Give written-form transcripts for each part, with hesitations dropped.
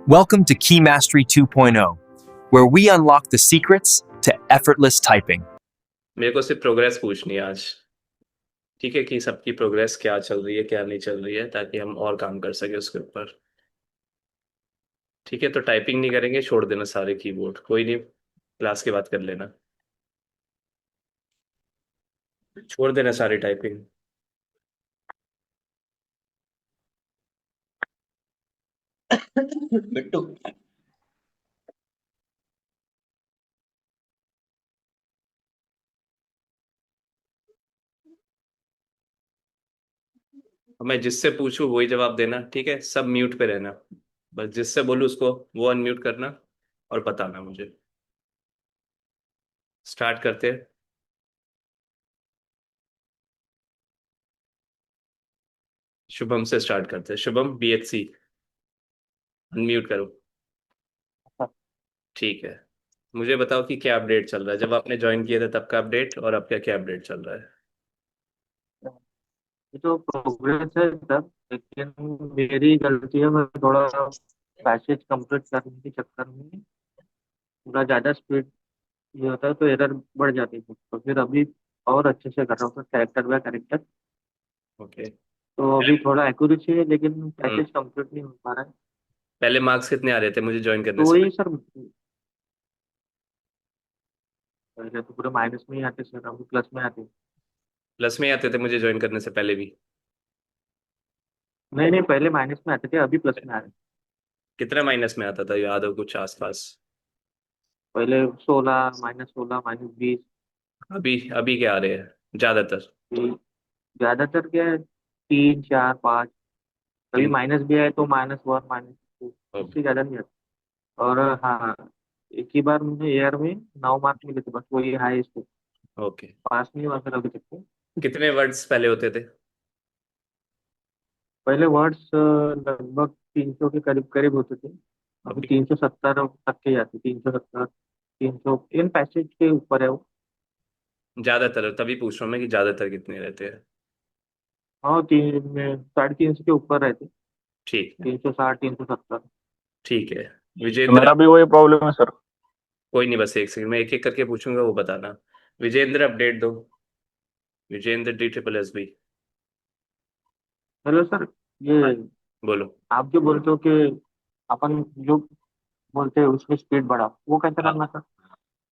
Welcome to Key Mastery 2.0, where we unlock the secrets to effortless typing. मेरे को सिर्फ progress पूछनी है आज। ठीक है कि सबकी प्रोग्रेस क्या चल रही है क्या नहीं चल रही है, ताकि हम और काम कर सके उसके ऊपर। ठीक है, तो टाइपिंग नहीं करेंगे, छोड़ देना सारे कीबोर्ड, कोई नहीं, क्लास के बाद कर लेना। छोड़ देना सारी टाइपिंग। बिट्टू मैं जिससे पूछूं वही जवाब देना, ठीक है? सब म्यूट पे रहना, बस जिससे बोलूं उसको वो अनम्यूट करना और बताना मुझे। स्टार्ट करते हैं। शुभम से स्टार्ट करते हैं। शुभम, BHC अनम्यूट करो। ठीक है, मुझे बताओ कि क्या अपडेट चल रहा है, जब आपने ज्वाइन किया था तब का अपडेट और अब क्या क्या अपडेट चल रहा है। ये तो प्रोग्रेस है सब, लेकिन मेरी गलती है। मैं थोड़ा पैसेज कंप्लीट करने के चक्कर में थोड़ा ज़्यादा स्पीड ये होता है तो एरर बढ़ जाती है। तो फिर अभी और अच्छे से कर रहा हूँ कैरेक्टर बाय कैरेक्टर। ओके। तो अभी थोड़ा एक्यूरेसी है लेकिन हम्म। पैसेज कंप्लीट नहीं हो पा रहा है। पहले मार्क्स कितने आ रहे थे मुझे ज्वाइन करने तो से वही पहले? सर, पहले तो पूरे माइनस में ही आते सर, अभी प्लस में आते। प्लस में ही आते थे मुझे ज्वाइन करने से पहले भी? नहीं नहीं, पहले माइनस में आते थे, अभी प्लस में आ रहे हैं। कितना माइनस में आता था, याद हो कुछ आसपास? पहले 16, -16, -20। अभी अभी क्या आ रहे हैं ज्यादातर? ज्यादातर क्या है, 3, 4, 5। कभी तीन। माइनस भी आए तो -1, -2, ओके। इससे ज्यादा नहीं आता। और हाँ, एक ही बार मुझे एयर में 9 मार्क मिले थे बस, वही हाईएस्ट। ओके। पास नहीं हुआ सर अभी तक तो। कितने वर्ड्स पहले होते थे? पहले वर्ड्स लगभग 300 के करीब करीब होते थे। अभी अभी 370 तक के जाते, 370, 300 इन पैसेज के ऊपर है वो। ज्यादातर, तभी पूछ रहा हूँ मैं कि ज्यादातर कितने रहते हैं। हाँ, 350 के ऊपर रहते। ठीक है। 360, 370। ठीक है। तो विजेंद्र। मेरा भी वही प्रॉब्लम है सर। कोई नहीं, बस एक सेकंड, मैं एक एक करके पूछूंगा, वो बताना। विजेंद्र अपडेट दो। विजेंद्र DSSB। हेलो सर, ये हाँ, बोलो। आप जो बोलते हो कि अपन जो बोलते हैं उसमें स्पीड बढ़ा, वो कैसे हाँ, करना सर?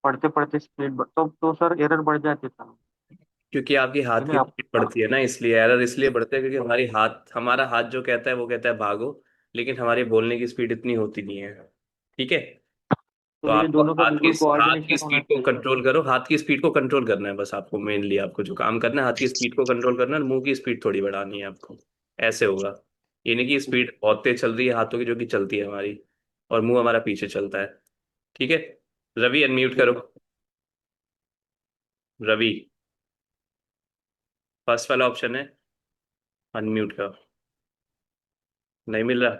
पढ़ते पढ़ते स्पीड तो सर एरर बढ़ जाती है सर। क्योंकि आपकी हाथ यानी की आप स्पीड बढ़ती है ना, इसलिए एरर इसलिए बढ़ते हैं क्योंकि हमारा हाथ जो कहता है वो कहता है भागो, लेकिन हमारे बोलने की स्पीड इतनी होती नहीं है। ठीक है, तो तो ये आपको दोनों का बिल्कुल हाथ की कोऑर्डिनेशन होना स्पीड को चाहिए। कंट्रोल करो, हाथ की स्पीड को कंट्रोल करना है बस आपको, मेनली आपको जो काम करना है हाथ की स्पीड को कंट्रोल करना है, और मुंह की स्पीड थोड़ी बढ़ानी है आपको। ऐसे होगा। ये नहीं कि स्पीड बहुत तेज चल रही है हाथों की, जो कि चलती है हमारी, और मुंह हमारा पीछे चलता है। ठीक है। रवि अनम्यूट ठीक करो। है। रवि, फर्स्ट वाला ऑप्शन है, अनम्यूट का। नहीं मिल रहा?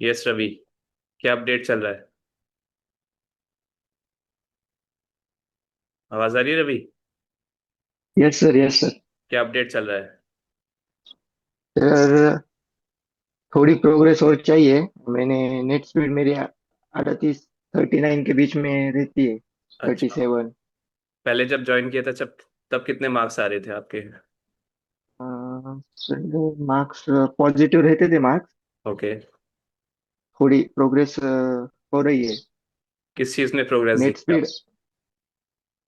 यस रवि, क्या अपडेट चल रहा है? आवाज आ रही है Ravi? Yes sir, yes sir. क्या अपडेट चल रहा है? सर, थोड़ी प्रोग्रेस और चाहिए। मैंने नेट स्पीड मेरी 38, 39 के बीच में रहती है। थर्टी अच्छा, सेवन पहले जब ज्वाइन किया था तब कितने मार्क्स आ रहे थे आपके? सर, मार्क्स पॉजिटिव रहते थे मार्क्स। ओके। थोड़ी प्रोग्रेस हो रही है। किस चीज में प्रोग्रेस नेट दिखी स्पीड आप?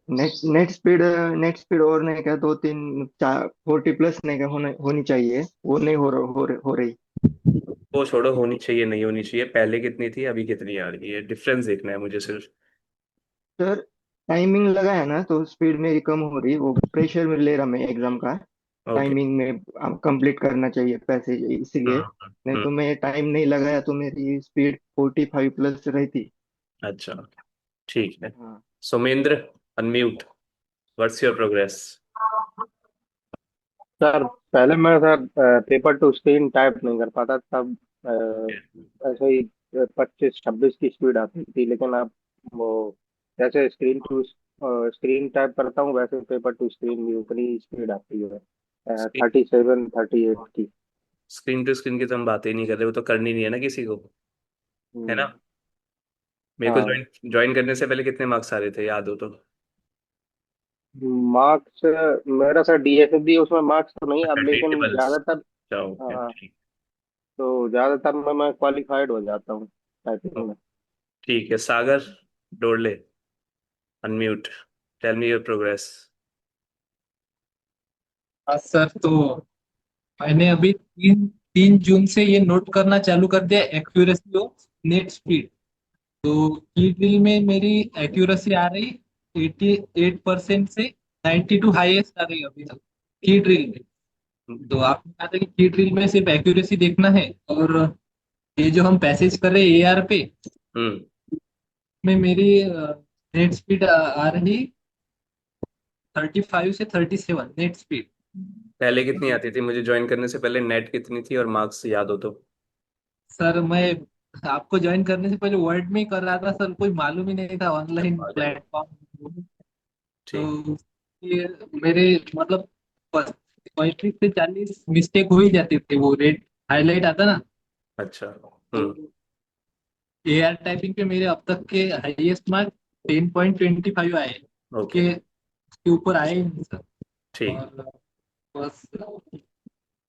नेट स्पीड और नहीं का 2, 3, 4 40+ नहीं का होनी चाहिए। वो नहीं हो रही। वो छोड़ो, होनी चाहिए नहीं होनी चाहिए, पहले कितनी थी अभी कितनी आ रही है, डिफरेंस देखना है मुझे सिर्फ। सर, टाइमिंग लगा है ना तो स्पीड मेरी कम हो रही। वो प्रेशर में ले रहा मैं एग्जाम का। ओके। टाइमिंग में कंप्लीट करना चाहिए पैसेज, इसलिए। नहीं हम्म। तो मैं टाइम नहीं लगाया तो मेरी स्पीड 45+ रहती। अच्छा, ठीक है। हाँ। Somendra, unmute. What's your progress? Sir, पहले मैं sir paper two screen type नहीं कर पाता तब। ऐसे ही 25-26 की स्पीड आती थी, लेकिन अब वो जैसे स्क्रीन टू स्क्रीन टाइप करता हूँ वैसे पेपर टू स्क्रीन भी उतनी स्पीड आती है, 37, 38 की। स्क्रीन टू स्क्रीन की तो हम बात ही नहीं कर रहे, वो तो करनी नहीं है ना किसी को, है ना। मेरे को हाँ। ज्वाइन ज्वाइन करने से पहले कितने मार्क्स आ रहे थे, याद हो तो? मार्क्स मेरा सर डीएसएसबी, उसमें मार्क्स तो नहीं अच्छा, अब, लेकिन टेबल्स। ज्यादातर। अच्छा, ओके, हाँ। ठीक। तो ज्यादातर मैं क्वालिफाइड हो जाता हूँ टाइपिंग में। ठीक है, Sagar Dorle, unmute, tell me your progress. हाँ सर, तो मैंने अभी 3 जून से ये नोट करना चालू कर दिया, एक्यूरेसी ऑफ नेट स्पीड। तो की ड्रिल में मेरी एक्यूरेसी आ रही 88% से 92 हाईएस्ट आ रही अभी तक की ड्रिल में। तो आपने कहा था कि की ड्रिल में सिर्फ एक्यूरेसी देखना है, और ये जो हम पैसेज कर रहे हैं एआर पे, हम्म। में मेरी नेट स्पीड आ रही 35 से 37 नेट स्पीड। पहले कितनी आती थी, मुझे ज्वाइन करने से पहले नेट कितनी थी, और मार्क्स याद हो तो? सर मैं आपको ज्वाइन करने से पहले वर्ड में ही कर रहा था सर, कोई मालूम ही नहीं था ऑनलाइन पागल है। प्लेटफॉर्म। ठीक। तो ये मेरे मतलब 35 से 40 मिस्टेक हो ही जाती थी, वो रेड हाईलाइट आता ना। अच्छा। तो हम्म। एआर टाइपिंग पे मेरे अब तक के हाईएस्ट मार्क 10.25 आए, ओके। उसके ऊपर आए ही नहीं सर। ठीक। और बस।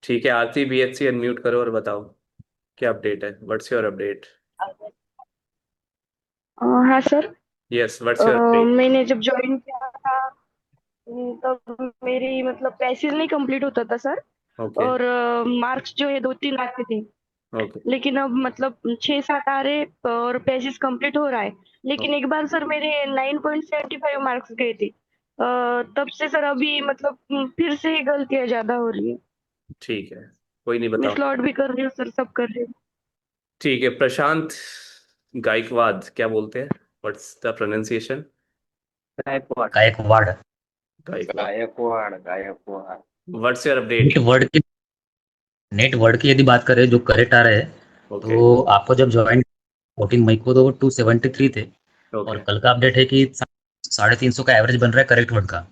ठीक है, आरती बीएचसी अनम्यूट करो और बताओ क्या अपडेट है, व्हाट्स योर अपडेट? हाँ sir. Yes, what's your update? मैंने जब ज्वाइन किया था तब मेरी मतलब पैसेज नहीं कंप्लीट होता था सर। ओके। और मार्क्स जो है 2-3 आते थे। ओके। लेकिन अब मतलब 6-7 आ रहे और पैसेज कंप्लीट हो रहा है। लेकिन एक बार सर मेरे 9.75 मार्क्स गए थे। तब से सर अभी मतलब फिर से ही गलतियां ज्यादा हो रही है। ठीक है, कोई नहीं, मैं बताओ। स्लॉट भी कर रही हूँ सर, सब कर रही हूँ। ठीक है, प्रशांत गायकवाद, क्या बोलते हैं, what's the pronunciation? Gaikwad. Gaikwad. Gaikwad. Gaikwad Gaikwad. What's your net update? Word की नेट वर्ड की यदि बात करें जो करेक्ट आ रहे हैं, ओके। तो आपको जब ज्वाइन 14 मई को तो 273 थे, और ओके। कल का अपडेट है कि 350 का एवरेज बन रहा है करेक्ट वर्ड का।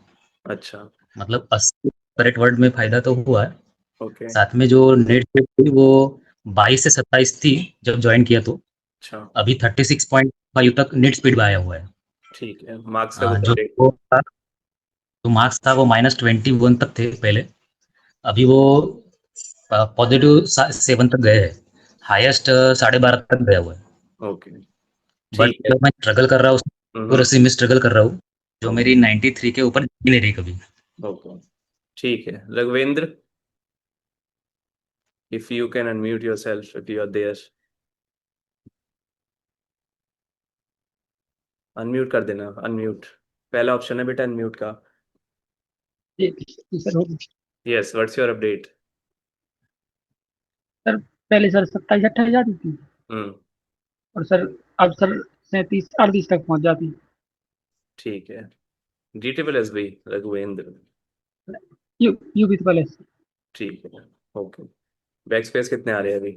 अच्छा। मतलब 80 करेक्ट वर्ड में फायदा तो हुआ है। ओके। साथ में जो नेट स्पीड थी वो 22 से 27 थी जब ज्वाइन किया, तो अच्छा। अभी 36.5 तक नेट स्पीड में आया हुआ है। ठीक है, मार्क्स का कुछ जो अपडेट? जो मार्क्स था वो -21 तक थे पहले, अभी वो पॉजिटिव 7 तक गए हैं। हाईएस्ट 12.5 तक गया हुआ है। ओके। बट ठीक है। जो मैं स्ट्रगल कर रहा हूँ हम्म। उसमें में स्ट्रगल कर रहा हूँ, जो ओके। मेरी 93 के ऊपर जा नहीं रही कभी। ओके। ठीक है, Raghavendra, if you can unmute yourself, if you are there, unmute कर देना, अनम्यूट, पहला ऑप्शन है बेटा अनम्यूट का। Sir yes, what's your update? Sir पहले सर 27-28 जाती थी, हम्म। और सर अब सर 37-38 तक पहुंच जाती। ठीक है, GTLS भी रघुवेंद्र। यू भी तो पहले ठीक है। ओके। बैक स्पेस कितने आ रहे हैं अभी?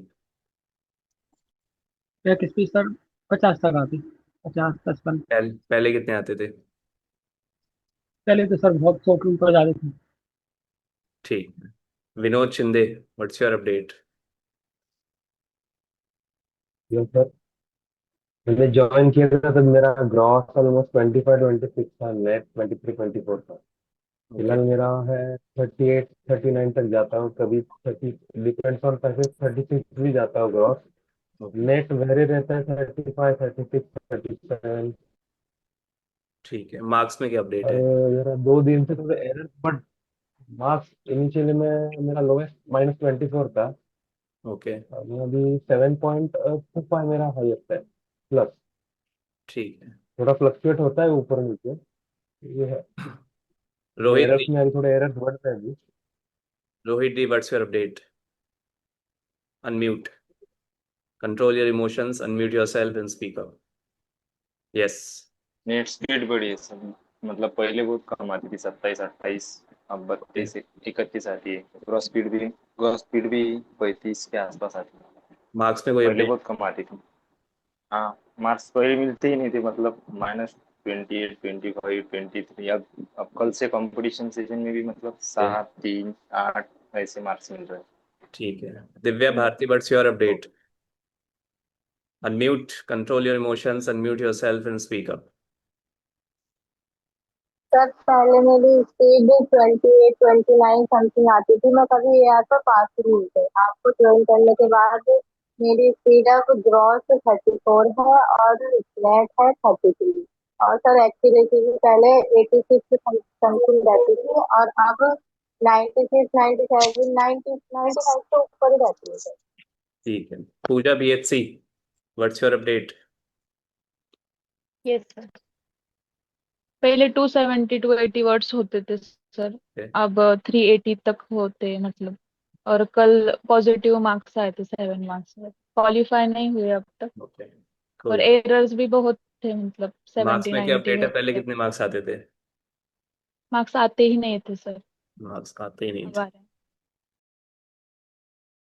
बैक स्पेस सर 50 तक आती, 50-55। पहले कितने आते थे? पहले तो सर बहुत 100 के ऊपर जाते थे। ठीक है, Vinod Shinde, what's your update? Yes sir, मैंने ज्वाइन किया था तब मेरा ग्रॉस ऑलमोस्ट 25-26 था, नेट 23-24 था। ओके। फिलहाल मेरा है 38-39 तक जाता हूँ, कभी 30, डिपेंड्स ऑन पैसे, 36 भी जाता हूँ ग्रॉस। ओके। नेट वेरी रहता है 35, 36, 37। ठीक है, मार्क्स में क्या अपडेट और है? मेरा 2 दिन से थोड़े एरर, बट मार्क्स इनिशियली में मेरा लोवेस्ट -24 था। ओके। अभी अभी 7.25 मेरा हाईएस्ट है प्लस। ठीक है। थोड़ा फ्लक्चुएट होता है ऊपर नीचे, ये है। रोहित एरर्स डी, में अभी थोड़े एरर्स बढ़ते हैं अभी। Rohit D, what's your update? Unmute, control your emotions, unmute yourself and speak up. Yes. Net speed बढ़ी है सर। मतलब पहले बहुत कम आती थी, 27-28, अब ओके। 32-31 आती है। क्रॉस स्पीड भी 35 के आसपास आती है। मार्क्स में कोई पहले अपडेट? बहुत कम आती थी। हाँ, मार्क्स पहले मिलते ही नहीं थे, मतलब -28, 25, 23। अब कल से कंपटीशन सेशन में भी मतलब 7, 3, 8 ऐसे मार्क्स मिल रहे हैं। ठीक है। Divya Bharti, what's your update? Unmute, control your emotions, unmute yourself and speak up. Sir पहले मेरी स्पीड 28 29 समथिंग आती थी, मैं कभी एआर पर पास ही नहीं थे। आपको ज्वाइन करने के बाद मेरी स्पीड अब ग्रॉस 34 है और नेट है 33। और सर एक्यूरेसी भी पहले 86 समथिंग रहती थी और अब 96 97 90 95 से ऊपर ही रहती है सर। ठीक है। Puja BHC, what's your update? Yes sir. पहले 270 280 वर्ड्स होते थे सर, अब 380 तक होते मतलब। और कल पॉजिटिव मार्क्स आए थे 7 मार्क्स, क्वालिफाई नहीं हुए अब तक। ओके, और कोई एरर्स भी बहुत थे, मतलब मार्क्स 70 में क्या 90 अपडेट है? पहले होते। कितने मार्क्स आते थे? मार्क्स आते ही नहीं थे सर, मार्क्स आते ही नहीं अब थे। आ रहे हैं।